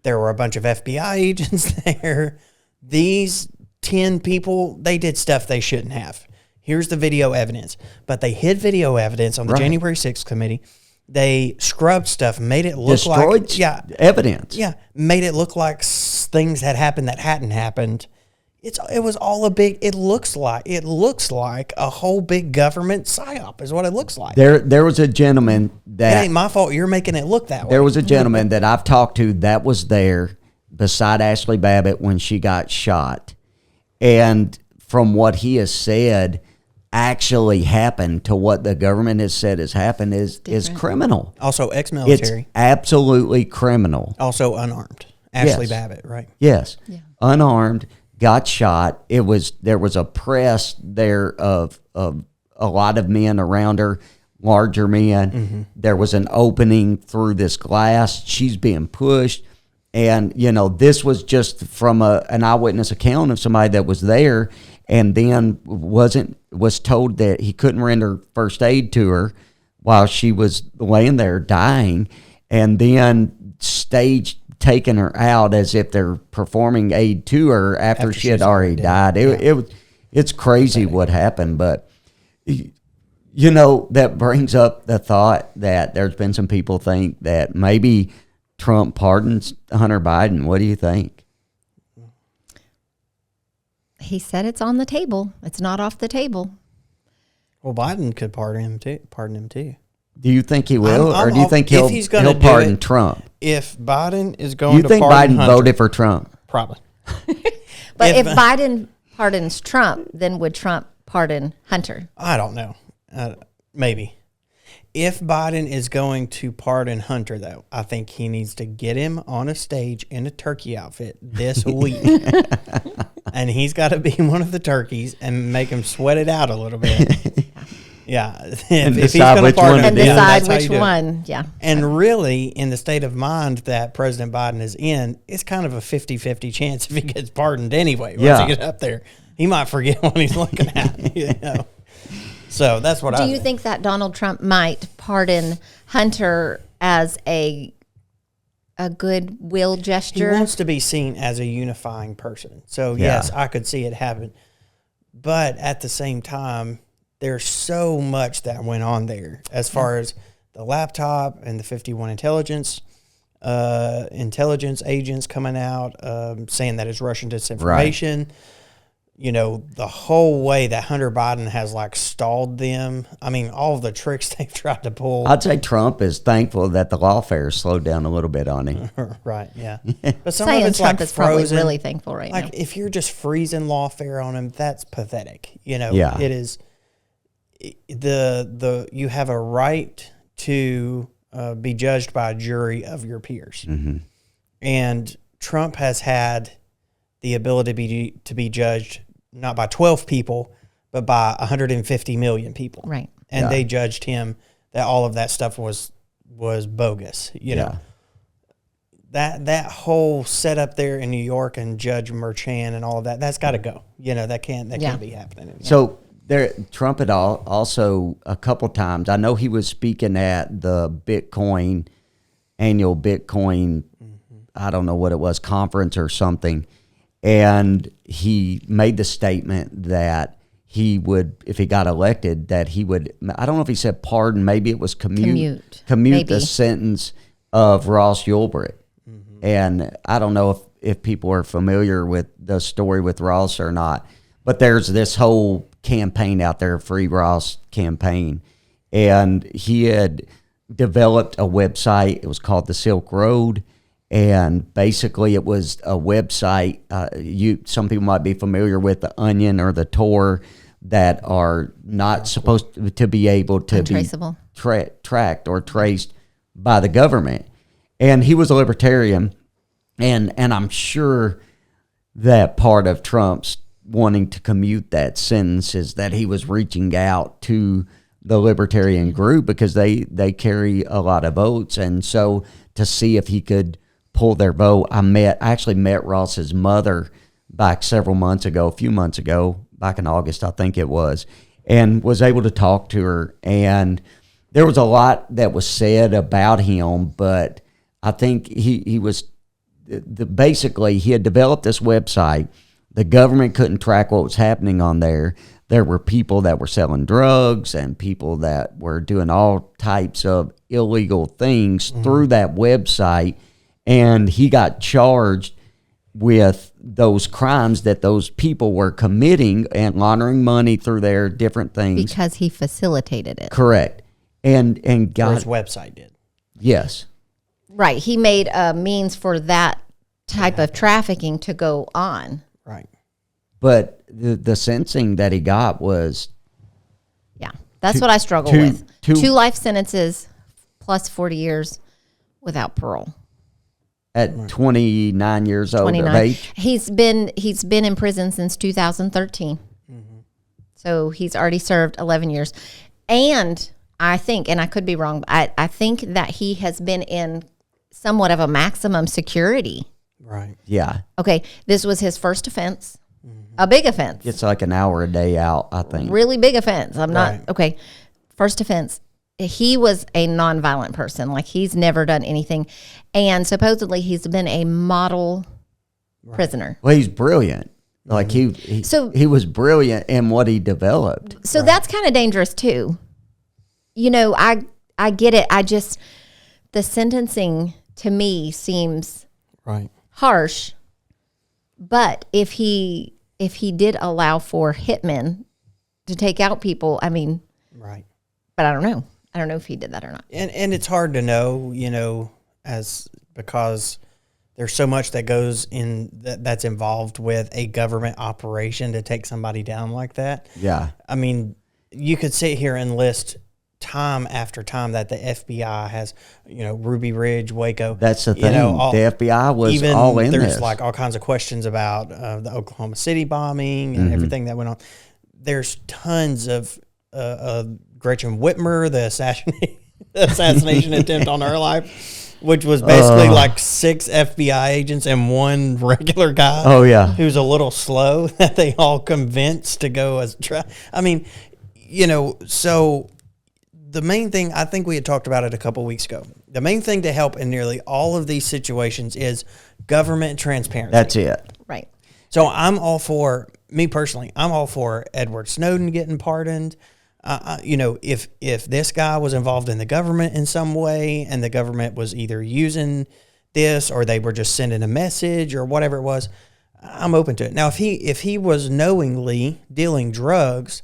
B: there were a bunch of FBI agents there. These 10 people, they did stuff they shouldn't have. Here's the video evidence. But they hid video evidence on the January 6th committee. They scrubbed stuff, made it look
A: destroyed evidence.
B: Yeah, made it look like things had happened that hadn't happened. It was all a big. It looks like a whole big government psyop is what it looks like.
A: There was a gentleman that
B: it ain't my fault. You're making it look that way.
A: There was a gentleman that I've talked to that was there beside Ashley Babbitt when she got shot, and from what he has said, actually happened to what the government has said has happened is criminal.
B: Also ex-military.
A: It's absolutely criminal.
B: Also unarmed. Ashley
A: Yes.
B: Babbitt, right?
A: Yes.
C: Yeah.
A: Unarmed, got shot. There was a press there of a lot of men around her, larger men. Mm-hmm. There was an opening through this glass. She's being pushed. And, this was just from an eyewitness account of somebody that was there, and then was told that he couldn't render first aid to her while she was laying there dying, and then staged taking her out as if they're performing aid to her after she had already died. It's crazy what happened, but that brings up the thought that there's been some people think that maybe Trump pardons Hunter Biden. What do you think?
C: He said it's on the table. It's not off the table.
B: Well, Biden could pardon him too.
A: Do you think he will,
B: I'm
A: or do you think he'll pardon Trump?
B: If Biden is going to
A: pardon
B: Hunter,
A: Biden voted for Trump?
B: Probably.
C: But if Biden pardons Trump, then would Trump pardon Hunter?
B: I don't know. Maybe. If Biden is going to pardon Hunter, though, I think he needs to get him on a stage in a turkey outfit this week. And he's got to be one of the turkeys and make him sweat it out a little bit. Yeah.
A: And
B: if
A: decide which one
C: and decide which one. Yeah.
B: And really, in the state of mind that President Biden is in, it's kind of a 50-50 chance if he gets pardoned anyway. Once he gets up there, he might forget what he's looking at. So that's what I think.
C: Do you think that Donald Trump might pardon Hunter as a goodwill gesture?
B: He wants to be seen as a unifying person. So, yes, I could see it happen. But at the same time, there's so much that went on there as far as the laptop and the 51 intelligence agents coming out saying that it's Russian disinformation. Right. The whole way that Hunter Biden has stalled them. I mean, all of the tricks they've tried to pull.
A: I'd say Trump is thankful that the lawfare slowed down a little bit on him.
B: Right, yeah. But some
C: Saying
B: of it's
C: Trump is
B: frozen.
C: probably really thankful right now.
B: If you're just freezing lawfare on him, that's pathetic.
A: Yeah.
B: It is. You have a right to be judged by a jury of your peers. Mm-hmm. And Trump has had the ability to be judged not by 12 people, but by 150 million people.
C: Right.
B: And they judged him that all of that stuff was bogus. You know, that whole setup there in New York and Judge Merchan and all of that, that's got to go. That can't be happening anymore.
A: So Trump had also a couple times, I know he was speaking at the annual Bitcoin, I don't know what it was, conference or something. And he made the statement that he would, if he got elected, that he would, I don't know if he said pardon, maybe it was commute
C: maybe.
A: the sentence of Ross Ulbricht. And I don't know if people are familiar with the story with Ross or not, but there's this whole campaign out there, Free Ross campaign, and he had developed a website. It was called the Silk Road, and basically it was a website. Some people might be familiar with the Onion or the Tor, that are not supposed to be able to
C: Untraceable.
A: be tracked or traced by the government. And he was a libertarian, and I'm sure that part of Trump's wanting to commute that sentence is that he was reaching out to the libertarian group because they carry a lot of votes, and so to see if he could pull their vote. I actually met Ross's mother back a few months ago, back in August, I think it was, and was able to talk to her. And there was a lot that was said about him, but I think he was basically he had developed this website. The government couldn't track what was happening on there. There were people that were selling drugs and people that were doing all types of illegal things through that website. And he got charged with those crimes that those people were committing and laundering money through their different things.
C: Because he facilitated it.
A: Correct. And
B: Or
A: got,
B: his website did.
A: yes.
C: Right. He made a means for that type of trafficking to go on.
B: Right.
A: But the sensing that he got was
C: Yeah. That's what I struggle with. 2 life sentences plus 40 years without parole.
A: at 29 years old
C: 29.
A: of age.
C: He's been in prison since 2013. So he's already served 11 years. And I think, and I could be wrong, but I think that he has been in somewhat of a maximum security.
B: Right.
A: Yeah.
C: Okay, this was his first offense, a big offense.
A: It's like an hour a day out, I think.
C: Really big offense. I'm not,
B: Right.
C: okay, first offense. He was a nonviolent person. Like, he's never done anything. And supposedly he's been a model prisoner.
A: Well, he's brilliant. Like he was brilliant in what he developed.
C: So that's kind of dangerous too. You know, I get it. The sentencing to me seems
B: Right.
C: harsh. But if he did allow for hitmen to take out people, I mean,
B: Right.
C: but I don't know. I don't know if he did that or not.
B: And it's hard to know, because there's so much that goes in that's involved with a government operation to take somebody down like that.
A: Yeah.
B: I mean, you could sit here and list time after time that the FBI has, Ruby Ridge, Waco.
A: That's the thing.
B: The
A: FBI was all in
B: there's
A: this.
B: like all kinds of questions about the Oklahoma City bombing and everything that went on. There's tons of Gretchen Whitmer, the assassination attempt on her life, which was basically like 6 FBI agents and 1 regular guy.
A: Oh, yeah.
B: Who's a little slow that they all convinced to go as I mean, so the main thing, I think we had talked about it a couple weeks ago. The main thing to help in nearly all of these situations is government transparency.
A: That's it.
C: Right.
B: So I'm all for, me personally, I'm all for Edward Snowden getting pardoned. If this guy was involved in the government in some way and the government was either using this or they were just sending a message or whatever it was, I'm open to it. Now, if he was knowingly dealing drugs,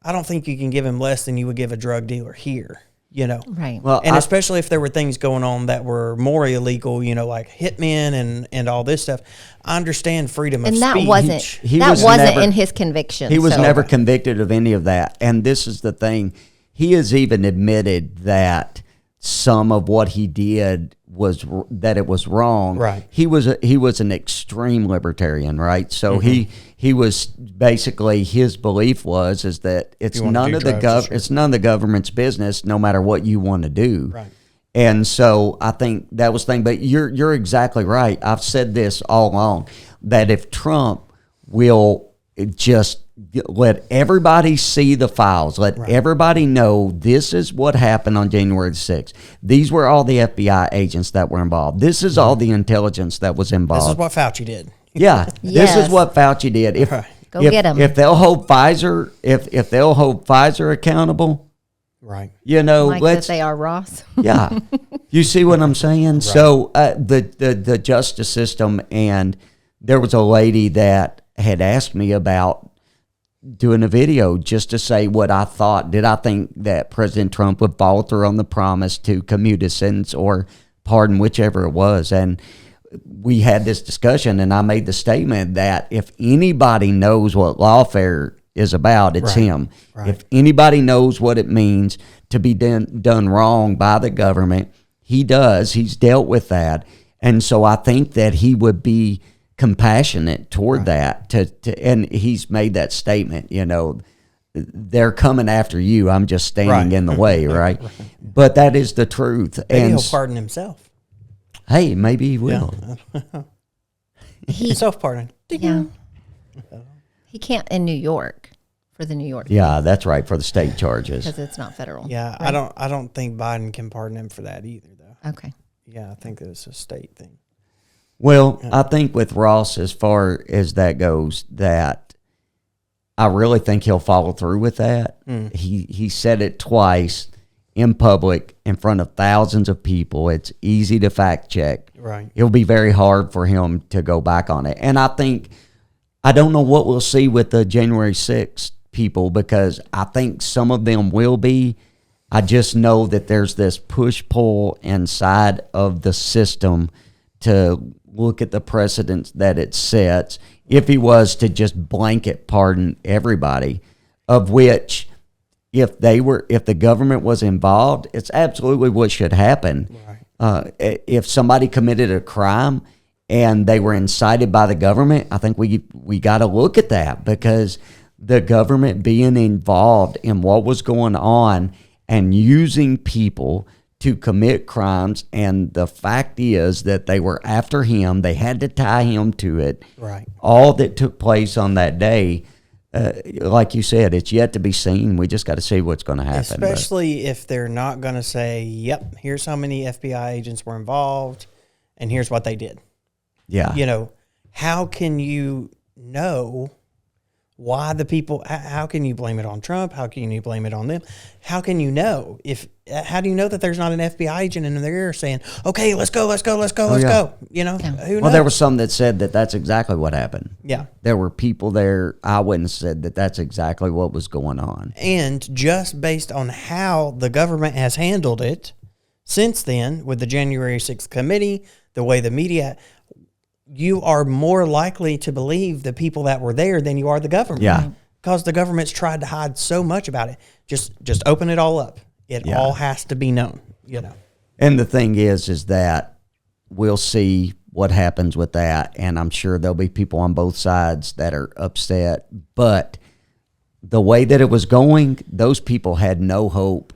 B: I don't think you can give him less than you would give a drug dealer here,
C: Right.
A: Well,
B: and especially if there were things going on that were more illegal, like hitmen and all this stuff. I understand freedom of
C: And
B: speech.
C: that wasn't in his conviction.
A: He was
C: so.
A: never convicted of any of that. And this is the thing. He has even admitted that some of what he did that it was wrong.
B: Right.
A: He was an extreme libertarian, right? So he was basically, his belief is that it's none of the government's business, no matter what you want to do.
B: Right.
A: And so I think that was the thing. But you're exactly right. I've said this all along, that if Trump will just let everybody see the files, let everybody know this is what happened on January the 6th. These were all the FBI agents that were involved. This is all the intelligence that was involved.
B: This is what Fauci did.
A: Yeah,
C: Yes.
A: this is what Fauci did. If
C: Go get them.
A: If they'll hold Pfizer, if they'll hold Pfizer accountable,
B: Right.
A: you know,
C: Like that they are Ross.
A: yeah. You see what I'm saying? Right. So the justice system, and there was a lady that had asked me about doing a video just to say what I thought. Did I think that President Trump would follow through on the promise to commute his sentence or pardon, whichever it was? And we had this discussion, and I made the statement that if anybody knows what lawfare is about, it's him. Right. If anybody knows what it means to be done wrong by the government, he does. He's dealt with that. And so I think that he would be compassionate toward that. And he's made that statement, you know, they're coming after you. I'm just standing in the way, right? But that is the truth.
B: Maybe he'll pardon himself.
A: Hey, maybe he will.
B: Yeah. He's self-pardon.
C: Yeah. He can't in New York for the New York.
A: Yeah, that's right, for the state charges.
C: Because it's not federal.
B: Yeah, right? I don't think Biden can pardon him for that either, though.
C: Okay.
B: Yeah, I think it's a state thing.
A: Well, I think with Ross, as far as that goes, that I really think he'll follow through with that. He said it twice in public in front of thousands of people. It's easy to fact check.
B: Right.
A: It'll be very hard for him to go back on it. And I don't know what we'll see with the January 6th people, because I think some of them will be. I just know that there's this push-pull inside of the system to look at the precedents that it sets if he was to just blanket pardon everybody, of which if the government was involved, it's absolutely what should happen. Right. If somebody committed a crime and they were incited by the government, I think we got to look at that, because the government being involved in what was going on and using people to commit crimes, and the fact is that they were after him. They had to tie him to it.
B: Right.
A: All that took place on that day, like you said, it's yet to be seen. We just got to see what's going to happen.
B: Especially if they're not going to say, yep, here's how many FBI agents were involved, and here's what they did.
A: Yeah.
B: You know, how can you know why the people, how can you blame it on Trump? How can you blame it on them? How can you know how do you know that there's not an FBI agent in there saying, okay, let's go. You know, who knows?
A: Well, there was some that said that that's exactly what happened.
B: Yeah.
A: There were people there, eyewitnesses said that that's exactly what was going on.
B: And just based on how the government has handled it since then, with the January 6th committee, the way the media, you are more likely to believe the people that were there than you are the government.
A: Yeah.
B: Because the government's tried to hide so much about it. Just open it all up. It all has to be known, you know.
A: And the thing is that we'll see what happens with that, and I'm sure there'll be people on both sides that are upset. But the way that it was going, those people had no hope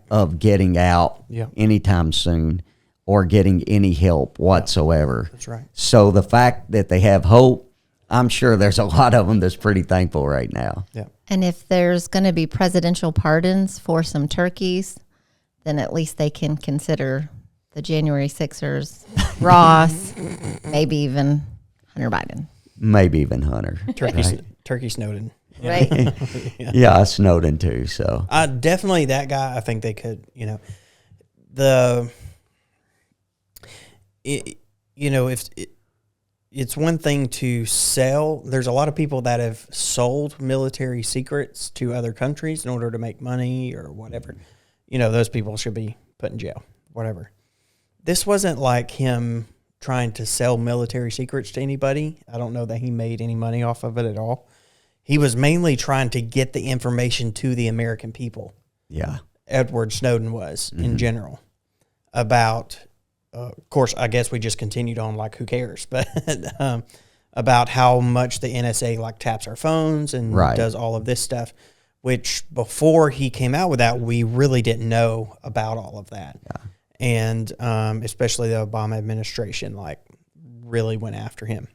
A: of getting out anytime soon or getting any help whatsoever.
B: That's right.
A: So the fact that they have hope, I'm sure there's a lot of them that's pretty thankful right now.
B: Yeah.
C: And if there's going to be presidential pardons for some turkeys, then at least they can consider the January 6ers, Ross, maybe even Hunter Biden.
A: Maybe even Hunter.
B: Turkey Snowden.
C: Right.
A: Yeah, Snowden too. So
B: definitely that guy. I think they could, you know, it's one thing to sell. There's a lot of people that have sold military secrets to other countries in order to make money or whatever. You know, those people should be put in jail, whatever. This wasn't like him trying to sell military secrets to anybody. I don't know that he made any money off of it at all. He was mainly trying to get the information to the American people.
A: Yeah.
B: Edward Snowden was in general about, of course, I guess we just continued on like, who cares? But about how much the NSA like taps our phones and does all of this stuff, which before he came out with that, we really didn't know about all of that. Yeah. And especially the Obama administration like really went after him.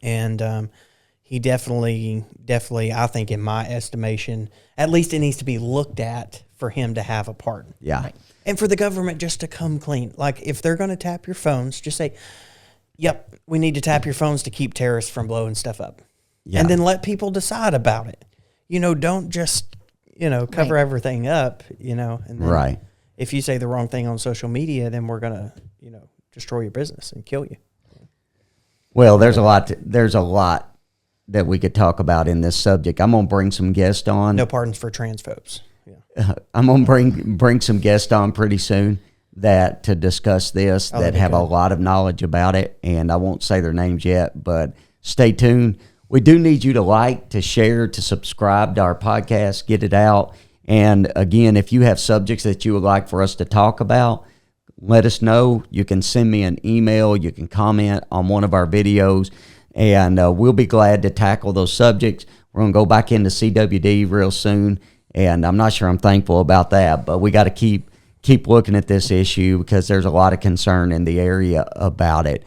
B: And he definitely, I think in my estimation, at least it needs to be looked at for him to have a pardon.
A: Yeah.
B: Right? And for the government just to come clean. Like if they're going to tap your phones, just say, yep, we need to tap your phones to keep terrorists from blowing stuff up. You know, who knows?
A: Yeah.
B: Well, there were some that
A: Yeah.
B: and then let people decide about it. Don't just, cover
C: Right.
B: everything up, and then
A: Right.
B: if you say the wrong thing on social media, then we're going to, destroy your business and kill you.
A: Well, there's a lot that we could talk about in this subject. I'm going to bring some guests on.
B: No pardons for transphobes. Yeah.
A: I'm going to bring some guests on pretty soon to discuss this, that have a lot of knowledge about it, and I won't say their names yet, but stay tuned. We do need you to like, to share, to subscribe to our podcast, get it out. And again, if you have subjects that you would like for us to talk about, let us know. You can send me an email. You can comment on one of our videos, and we'll be glad to tackle those subjects. We're going to go back into CWD real soon, and I'm not sure I'm thankful about that, but we got to keep looking at this issue because there's a lot of concern in the area about it.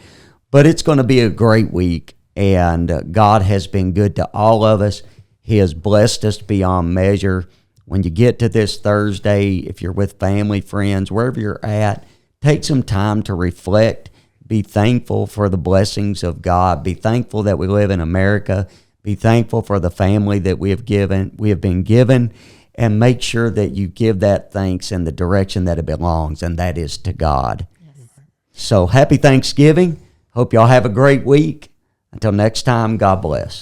A: But it's going to be a great week, and God has been good to all of us. He has blessed us beyond measure. When you get to this Thursday, if you're with family, friends, wherever you're at, take some time to reflect. Be thankful for the blessings of God. Be thankful that we live in America. Be thankful for the family that we have been given, and make sure that you give that thanks in the direction that it belongs, and that is to God. Yes. So happy Thanksgiving. Hope y'all have a great week. Until next time, God bless.